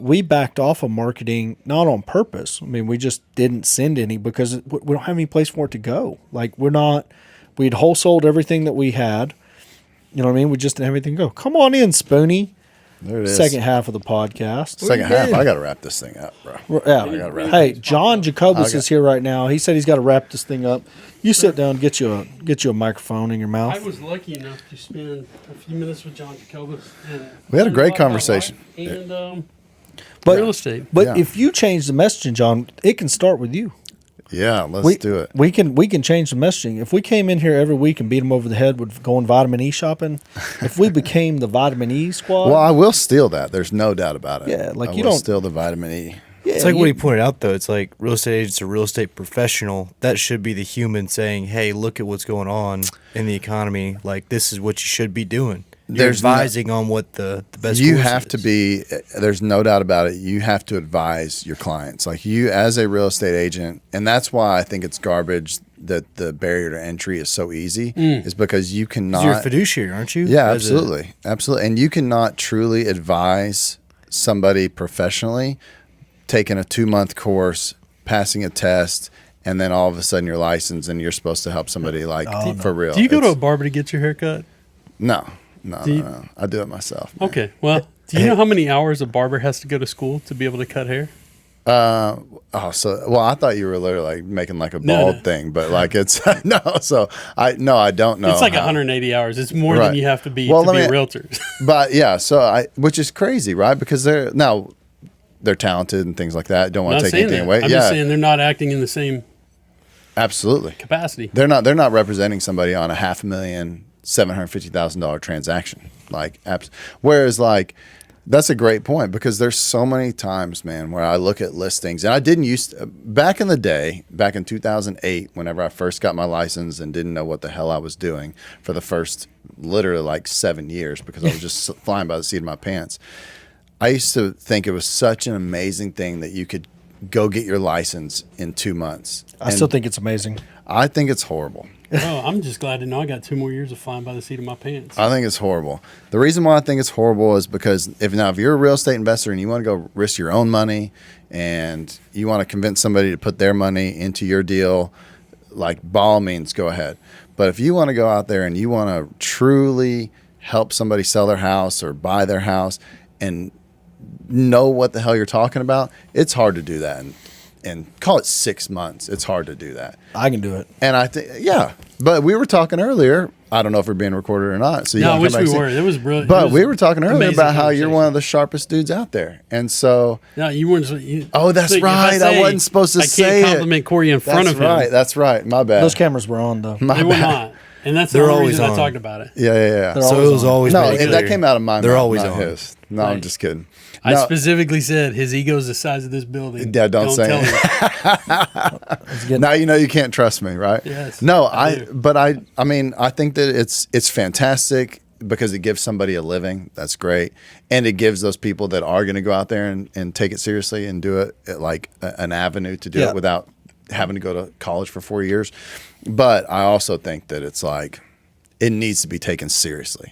we backed off of marketing, not on purpose. I mean, we just didn't send any because we don't have any place for it to go. Like we'd wholesaled everything that we had. You know what I mean? We just didn't have anything to go. Come on in, Spoonie. There it is. Second half of the podcast. Second half. I got to wrap this thing up, bro. Yeah. Hey, John Jacobus is here right now. He said he's got to wrap this thing up. You sit down, get you a microphone in your mouth. I was lucky enough to spend a few minutes with John Jacobus. And We had a great conversation. And But- real estate. But Yeah. if you change the messaging, John, it can start with you. Yeah, let's do it. We can change the messaging. If we came in here every week and beat them over the head with going vitamin E shopping, if we became the vitamin E squad, Well, I will steal that. There's no doubt about it. Yeah, like I you will don't- steal the vitamin E. yeah, It's like what he pointed out, though. It's like real estate agents are real estate professional. That should be the human saying, hey, look at what's going on in the economy. Like, this is what you should be doing. You're There's no- advising on what the best You course have to is. be, there's no doubt about it. You have to advise your clients. Like you as a real estate agent, and that's why I think it's garbage that the barrier to entry is so easy, is because you 'Cause cannot. you're a fiduciary, aren't you? Yeah, As a- absolutely. Absolutely. And you cannot truly advise somebody professionally taking a 2-month course, passing a test, and then all of a sudden you're licensed and you're supposed to help somebody like for real. do you go to a It's- barber to get your hair cut? No. Do you- No. I do it myself. man. Okay. Well, do you know how many hours a barber has to go to school to be able to cut hair? I thought you were literally like making like a No, bald no. thing, but like it's no. So I don't know. It's like how. 180 hours. It's more Right. than you have to be Well, to be let a me- realtor. But yeah, which is crazy, right? Because they're talented and things like that. Don't I'm want not to take saying anything that. away. I'm yeah, just saying they're not acting in the same absolutely. capacity. They're not representing somebody on a $500,750,000 transaction. Like, whereas like, that's a great point because there's so many times, man, where I look at listings and I didn't back in the day, back in 2008, whenever I first got my license and didn't know what the hell I was doing for the first literally like 7 years because I was just flying by the seat of my pants. I used to think it was such an amazing thing that you could go get your license in 2 months. I still think it's amazing. I think it's horrible. Oh, I'm just glad to know I got 2 more years of flying by the seat of my pants. I think it's horrible. The reason why I think it's horrible is because if you're a real estate investor and you want to go risk your own money and you want to convince somebody to put their money into your deal, like by all means, go ahead. But if you want to go out there and you want to truly help somebody sell their house or buy their house and know what the hell you're talking about, it's hard to do that. And call it 6 months. It's hard to do that. I can do it. And I think, yeah. But we were talking earlier. I don't know if we're being recorded or not. So you No, I gotta wish come back we and were. see. It was brilliant. But we were talking earlier about how you're one of the. the sharpest dudes out there. And so, No, you weren't. Oh, that's right. I wasn't supposed to say it. I can't compliment Corey in front that's of him. right. That's right. My bad. Those cameras were on though. My They were bad. not. And that's the They're only always reason I on. talked about it. Yeah. They're So it was always No, made and that clear. came out of my They're mouth, always not on. his. No, I'm Right. just kidding. I No, specifically said his ego is the size of this building. Yeah, don't say tell it. him. now you know you can't trust me, right? Yes, No, I do. but I mean, I think that it's fantastic because it gives somebody a living. That's great, and it gives those people that are going to go out there and take it seriously and do it like an avenue to do Yeah. it without having to go to college for 4 years. But I also think that it's like it needs to be taken seriously.